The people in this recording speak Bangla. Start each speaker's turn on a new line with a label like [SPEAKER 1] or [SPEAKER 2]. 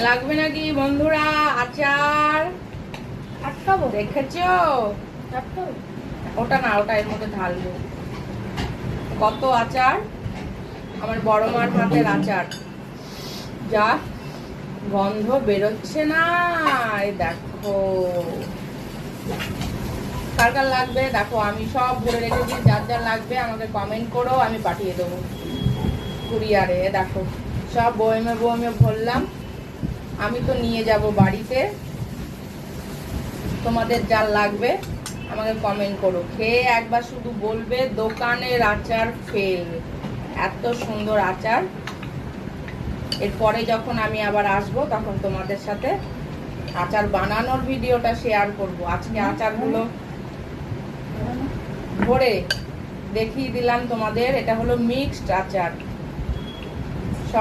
[SPEAKER 1] লাগবে নাকি বন্ধুরা আচার?
[SPEAKER 2] আটকাবো
[SPEAKER 1] দেখেছো?
[SPEAKER 2] আটকাবো
[SPEAKER 1] ওটা না, ওটা এর মধ্যে ঢালবো। কত আচার, আমার বড় মার হাতের আচার, যা গন্ধ বেরোচ্ছে না। এই দেখো, কার কার লাগবে দেখো, আমি সব ভরে রেখেছি। যার যার লাগবে আমাকে কমেন্ট করো, আমি পাঠিয়ে দেবো কুরিয়ারে। দেখো সব বয়মে বয়মে ভরলাম, আমি তো নিয়ে যাব বাড়িতে। তোমাদের যার লাগবে আমাকে কমেন্ট করো, খেয়ে একবার শুধু বলবে দোকানের আচার ফেল। এত সুন্দর আচার। এরপরে যখন আমি আবার আসবো তখন তোমাদের সাথে আচার বানানোর ভিডিওটা শেয়ার করব। আজকে আচারগুলো ভরে দেখিয়ে দিলাম তোমাদের। এটা হলো মিক্সড আচার।